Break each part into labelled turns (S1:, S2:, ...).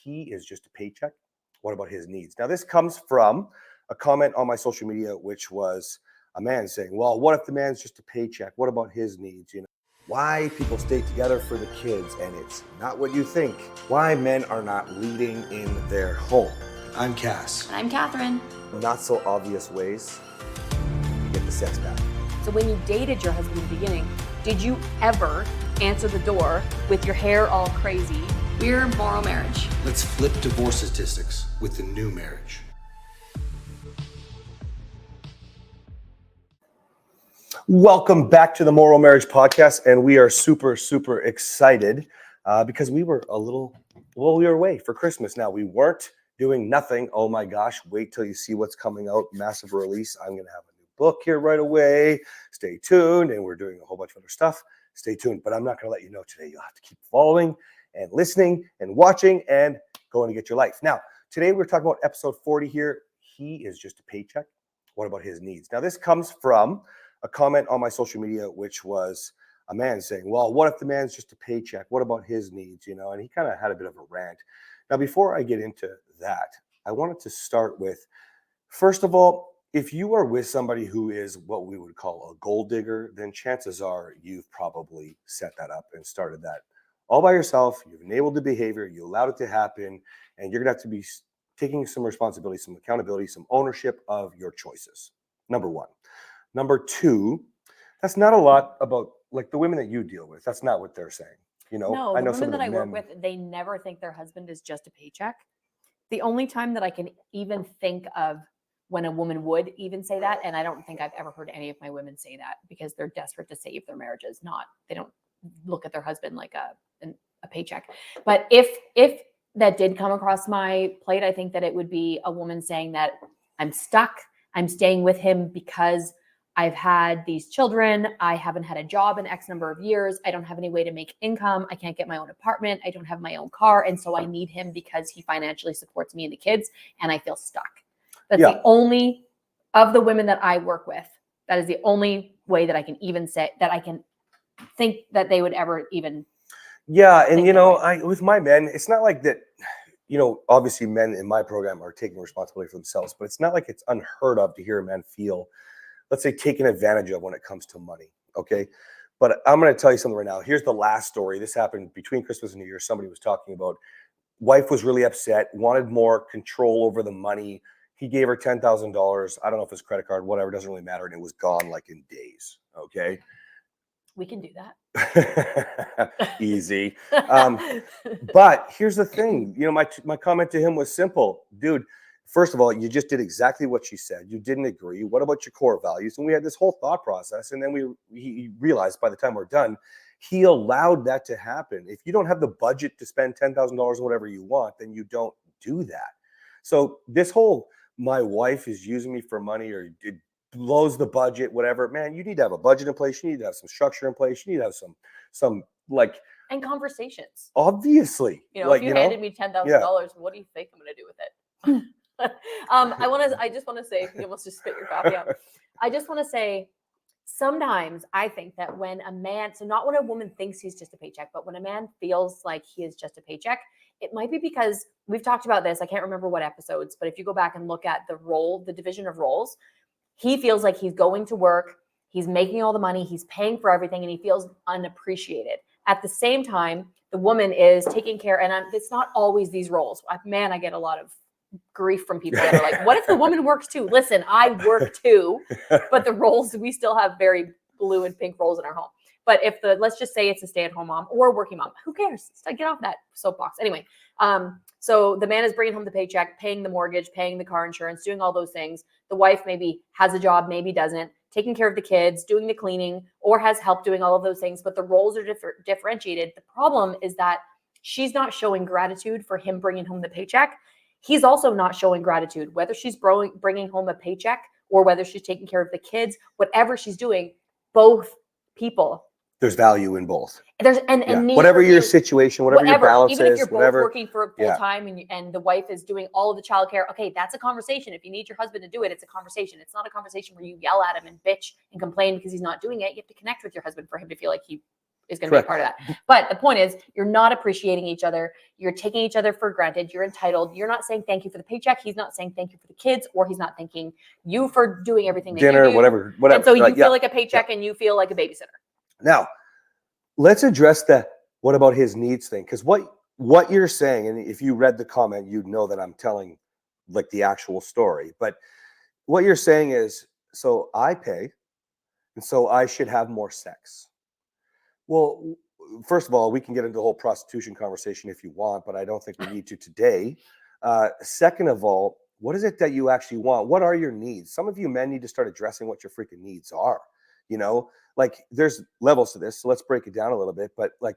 S1: he is just a paycheck. What about his needs? Now, this comes from a comment on my social media, which was a man saying, well, what if the man's just a paycheck? What about his needs? You know, why people stay together for the kids, and it's not what you think. Why men are not leading in their home.
S2: I'm Cass.
S3: And I'm Kathryn.
S1: Not so obvious ways to get the sex back.
S3: So when you dated your husband in the beginning, did you ever answer the door with your hair all crazy? We're MorrowMarriage.
S2: Let's flip divorce statistics with the new marriage.
S1: Welcome back to the MorrowMarriage podcast, and we are super excited because we were we were away for Christmas. Now, we weren't doing nothing. Oh my gosh, wait till you see what's coming out. Massive release. I'm going to have a new book here right away. Stay tuned, and we're doing a whole bunch of other stuff. Stay tuned, but I'm not going to let you know today. You'll have to keep following and listening and watching and going to get your life. Now, today we're talking about episode 40 here. He is just a paycheck. What about his needs? Now, this comes from a comment on my social media, which was a man saying, well, what if the man's just a paycheck? What about his needs? You know, and he kind of had a bit of a rant. Now, before I get into that, I wanted to start with, first of all, if you are with somebody who is what we would call a gold digger, then chances are you've probably set that up and started that all by yourself. You've enabled the behavior, you allowed it to happen, and you're going to have to be taking some responsibility, some accountability, some ownership of your choices. Number one. Number two, that's not a lot about like the women that you deal with. That's not what they're saying. You know,
S3: No,
S1: I know
S3: the women that I work with, they never think their husband is just a paycheck. The only time that I can even think of when a woman would even say that, and I don't think I've ever heard any of my women say that because they're desperate to save their marriages. They don't look at their husband like a paycheck. But if that did come across my plate, I think that it would be a woman saying that I'm stuck. I'm staying with him because I've had these children. I haven't had a job in X number of years. I don't have any way to make income. I can't get my own apartment. I don't have my own car. And so I need him because he financially supports me and the kids. And I feel stuck. That's the only of the women that I work with. That is the only way that I can even say that I can think that they would ever even.
S1: Yeah. And, you know, with my men, it's not like that, you know, obviously men in my program are taking responsibility for themselves, but it's not like it's unheard of to hear a man feel, let's say, taken advantage of when it comes to money. Okay. But I'm going to tell you something right now. Here's the last story. This happened between Christmas and New Year. Somebody was talking about wife was really upset, wanted more control over the money. He gave her $10,000. I don't know if it's credit card, whatever, doesn't really matter. And it was gone like in days. Okay.
S3: We can do that.
S1: Easy. But here's the thing. You know, my comment to him was simple. Dude, first of all, you just did exactly what she said. You didn't agree. What about your core values? And we had this whole thought process. And then he realized by the time we're done, he allowed that to happen. If you don't have the budget to spend $10,000 or whatever you want, then you don't do that. So this whole, my wife is using me for money or it blows the budget, whatever, man, you need to have a budget in place. You need to have some structure in place. You need to have some like.
S3: And conversations.
S1: Obviously.
S3: You know, like, if you handed me $10,000, what do you think I'm going to do with it? I just want to say, you almost just spit your coffee out. I just want to say, sometimes I think that when a man, so not when a woman thinks he's just a paycheck, but when a man feels like he is just a paycheck, it might be because we've talked about this. I can't remember what episodes, but if you go back and look at the division of roles, he feels like he's going to work, he's making all the money, he's paying for everything, and he feels unappreciated. At the same time, the woman is taking care, and it's not always these roles. Man, I get a lot of grief from people that are like, what if the woman works too? Listen, I work too, but the roles, we still have very blue and pink roles in our home. But if let's just say it's a stay-at-home mom or a working mom, who cares? Get off that soapbox. Anyway, so the man is bringing home the paycheck, paying the mortgage, paying the car insurance, doing all those things. The wife maybe has a job, maybe doesn't, taking care of the kids, doing the cleaning, or has help doing all of those things. But the roles are differentiated. The problem is that she's not showing gratitude for him bringing home the paycheck. He's also not showing gratitude, whether she's bringing home a paycheck or whether she's taking care of the kids, whatever she's doing, both people.
S1: There's value in both.
S3: There's
S1: whatever your situation, whatever your balance is,
S3: even if you're both
S1: whatever,
S3: working for full time and the wife is doing all of the childcare, okay, that's a conversation. If you need your husband to do it, it's a conversation. It's not a conversation where you yell at him and bitch and complain because he's not doing it. You have to connect with your husband for him to feel like he is going to be a part of that. But the point is, you're not appreciating each other. You're taking each other for granted. You're entitled. You're not saying thank you for the paycheck. He's not saying thank you for the kids, or he's not thanking you for doing everything that
S1: Dinner,
S3: you do.
S1: whatever.
S3: And so you
S1: yeah.
S3: feel like a paycheck and you feel like a babysitter.
S1: Now, let's address the what about his needs thing, because what you're saying, and if you read the comment, you'd know that I'm telling like the actual story. But what you're saying is, so I pay, and so I should have more sex. Well, first of all, we can get into the whole prostitution conversation if you want, but I don't think we need to today. Second of all, what is it that you actually want? What are your needs? Some of you men need to start addressing what your freaking needs are. You know, like there's levels to this. So let's break it down a little bit. But like,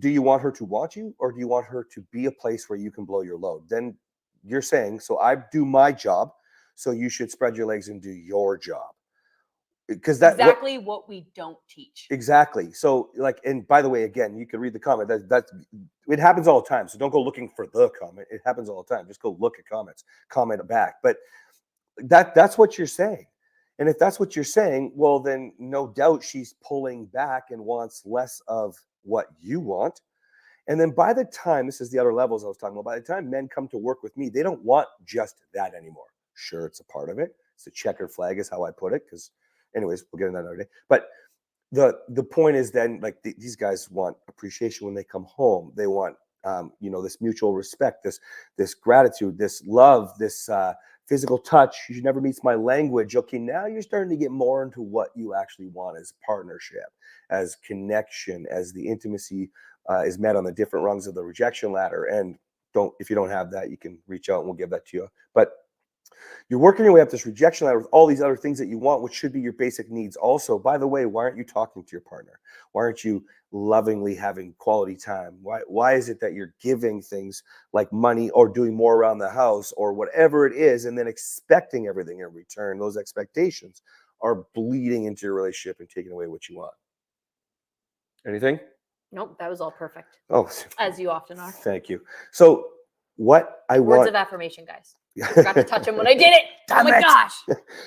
S1: do you want her to want you, or do you want her to be a place where you can blow your load? Then you're saying, so I do my job, so you should spread your legs and do your job. Because that's
S3: exactly what we don't teach.
S1: Exactly. So like, and by the way, again, you can read the comment. That's it happens all the time. So don't go looking for the comment. It happens all the time. Just go look at comments, comment back. But that's what you're saying. And if that's what you're saying, well, then no doubt she's pulling back and wants less of what you want. And then by the time, this is the other levels I was talking about, by the time men come to work with me, they don't want just that anymore. Sure, it's a part of it. It's a checkered flag is how I put it. Because anyways, we'll get into that another day. But the point is then, like these guys want appreciation when they come home. They want this mutual respect, this gratitude, this love, this physical touch. She never meets my language. Okay, now you're starting to get more into what you actually want as partnership, as connection, as the intimacy is met on the different rungs of the rejection ladder. And if you don't have that, you can reach out and we'll give that to you. But you're working your way up this rejection ladder with all these other things that you want, which should be your basic needs. Also, by the way, why aren't you talking to your partner? Why aren't you lovingly having quality time? Why is it that you're giving things like money or doing more around the house or whatever it is, and then expecting everything in return? Those expectations are bleeding into your relationship and taking away what you want. Anything?
S3: Nope, that was all perfect.
S1: Oh,
S3: as you often are.
S1: Thank you. So what I want...
S3: Words of affirmation, guys. I forgot to touch them when I did it.
S1: Damn
S3: oh my
S1: it.
S3: gosh.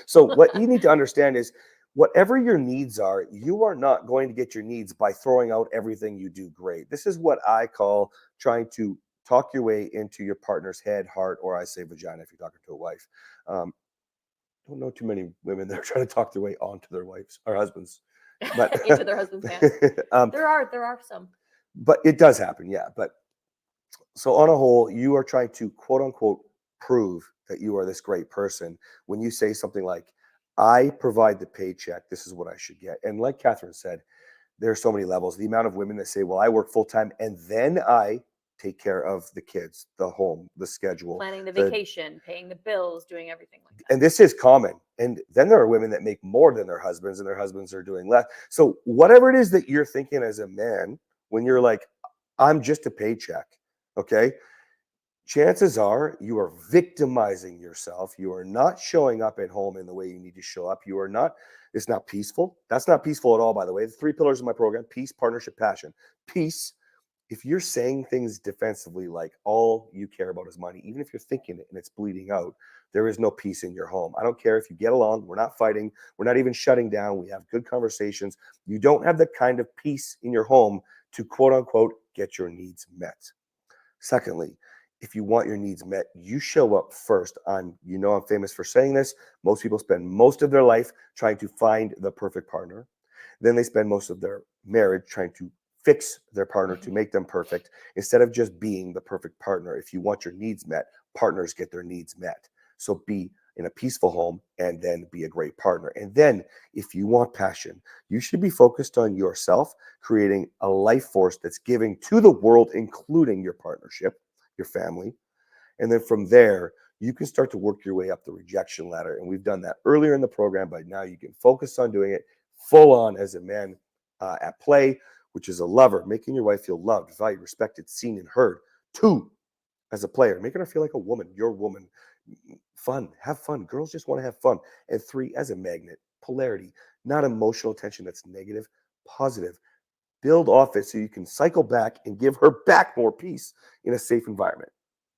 S1: So what you need to understand is whatever your needs are, you are not going to get your needs by throwing out everything you do great. This is what I call trying to talk your way into your partner's head, heart, or I say vagina if you're talking to a wife. Don't know too many women that are trying to talk their way onto their wives or husbands. But
S3: into their husband's hands. There are some.
S1: But it does happen, yeah. But so on a whole, you are trying to quote unquote prove that you are this great person when you say something like, I provide the paycheck, this is what I should get. And like Kathryn said, there are so many levels. The amount of women that say, well, I work full time and then I take care of the kids, the home, the schedule,
S3: planning the vacation, paying the bills, doing everything like that.
S1: And this is common. And then there are women that make more than their husbands and their husbands are doing less. So whatever it is that you're thinking as a man, when you're like, I'm just a paycheck, okay? Chances are you are victimizing yourself. You are not showing up at home in the way you need to show up. You are not, it's not peaceful. That's not peaceful at all, by the way. The 3 pillars of my program: peace, partnership, passion. Peace, if you're saying things defensively, like all you care about is money, even if you're thinking it and it's bleeding out, there is no peace in your home. I don't care if you get along. We're not fighting. We're not even shutting down. We have good conversations. You don't have the kind of peace in your home to quote unquote get your needs met. Secondly, if you want your needs met, you show up first. I'm famous for saying this. Most people spend most of their life trying to find the perfect partner. Then they spend most of their marriage trying to fix their partner to make them perfect instead of just being the perfect partner. If you want your needs met, partners get their needs met. So be in a peaceful home and then be a great partner. And then if you want passion, you should be focused on yourself, creating a life force that's giving to the world, including your partnership, your family. And then from there, you can start to work your way up the rejection ladder. And we've done that earlier in the program, but now you can focus on doing it full on as a man at play, which is a lover, making your wife feel loved, valued, respected, seen, and heard. 2, as a player, making her feel like a woman, your woman. Fun, have fun. Girls just want to have fun. And 3, as a magnet, polarity, not emotional tension that's negative, positive. Build off it so you can cycle back and give her back more peace in a safe environment.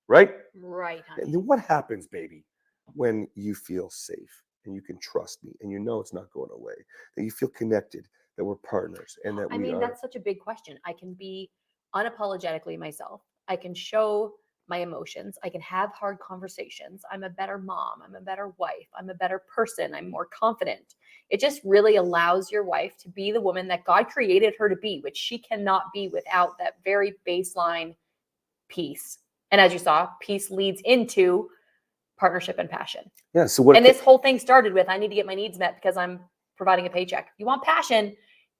S1: Right?
S3: Right, honey.
S1: And then what happens, baby, when you feel safe and you can trust me and you know it's not going away, that you feel connected, that we're partners and that
S3: I
S1: we
S3: mean,
S1: are.
S3: that's such a big question. I can be unapologetically myself. I can show my emotions. I can have hard conversations. I'm a better mom. I'm a better wife. I'm a better person. I'm more confident. It just really allows your wife to be the woman that God created her to be, which she cannot be without that very baseline peace. And as you saw, peace leads into partnership and passion.
S1: Yeah. So what?
S3: And this whole thing started with, I need to get my needs met because I'm providing a paycheck. You want passion,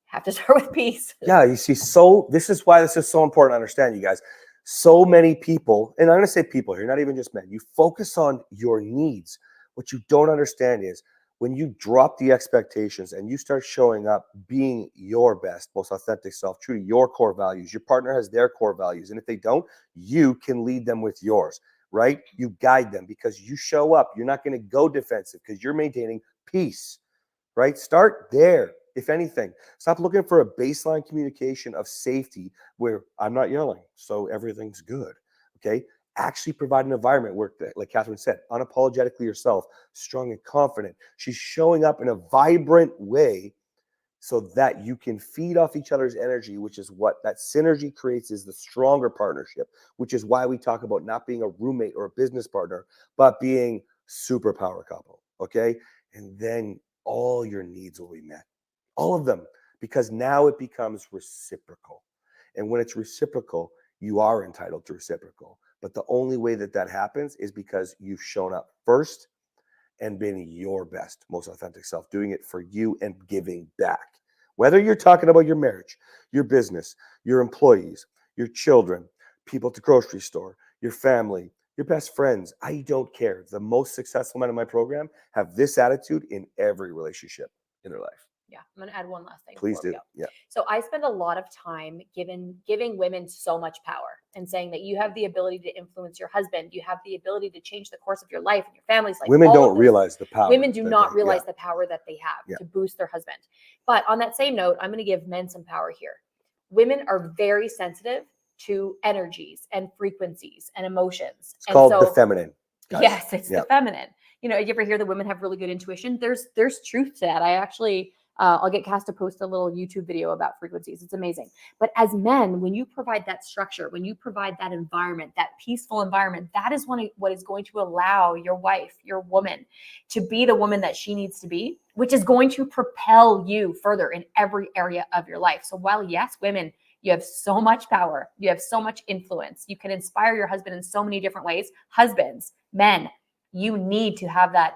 S3: have to start with peace.
S1: Yeah, you see, so this is why this is so important to understand, you guys. So many people, and I'm going to say people here, not even just men, you focus on your needs. What you don't understand is when you drop the expectations and you start showing up being your best, most authentic self, true to your core values, your partner has their core values. And if they don't, you can lead them with yours, right? You guide them because you show up. You're not going to go defensive because you're maintaining peace, right? Start there. If anything, stop looking for a baseline communication of safety where I'm not yelling, so everything's good. Okay. Actually provide an environment where, like Kathryn said, unapologetically yourself, strong and confident. She's showing up in a vibrant way so that you can feed off each other's energy, which is what that synergy creates is the stronger partnership, which is why we talk about not being a roommate or a business partner, but being superpower couple. Okay. And then all your needs will be met. All of them, because now it becomes reciprocal. And when it's reciprocal, you are entitled to reciprocal. But the only way that that happens is because you've shown up first and been your best, most authentic self, doing it for you and giving back. Whether you're talking about your marriage, your business, your employees, your children, people at the grocery store, your family, your best friends, I don't care. The most successful men in my program have this attitude in every relationship in their life.
S3: Yeah, I'm going to add one last thing.
S1: Please
S3: before we
S1: do.
S3: go.
S1: Yeah.
S3: So I spend a lot of time giving women so much power and saying that you have the ability to influence your husband. You have the ability to change the course of your life and your family's life.
S1: Women don't realize the power.
S3: Women do not realize the power that they have to boost their husband. But on that same note, I'm going to give men some power here. Women are very sensitive to energies and frequencies and emotions.
S1: It's called the feminine.
S3: Guys. Yes, it's the feminine. You know, you ever hear that women have really good intuition? There's truth to that. I actually, I'll get Cass to post a little YouTube video about frequencies. It's amazing. But as men, when you provide that structure, when you provide that environment, that peaceful environment, that is what is going to allow your wife, your woman, to be the woman that she needs to be, which is going to propel you further in every area of your life. So while, yes, women, you have so much power, you have so much influence, you can inspire your husband in so many different ways. Husbands, men, you need to have that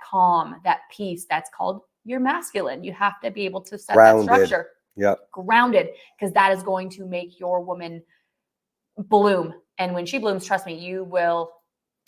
S3: calm, that peace. That's called your masculine. You have to be able to set that structure. Grounded, because that is going to make your woman bloom. And when she blooms, trust me, you will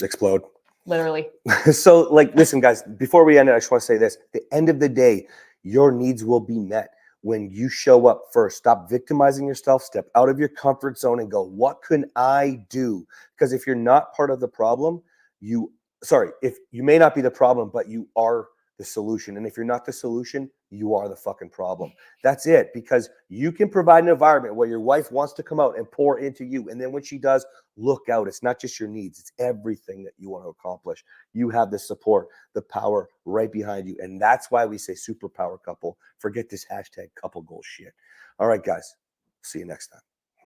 S1: explode.
S3: Literally.
S1: So, like, listen, guys, before we end it, I just want to say this. At the end of the day, your needs will be met when you show up first. Stop victimizing yourself, step out of your comfort zone and go, what can I do? Because if you're not part of the problem, if you may not be the problem, but you are the solution. And if you're not the solution, you are the fucking problem. That's it. Because you can provide an environment where your wife wants to come out and pour into you. And then when she does, look out. It's not just your needs. It's everything that you want to accomplish. You have the support, the power right behind you. And that's why we say superpower couple. Forget this hashtag couple goal shit. All right, guys. See you next time.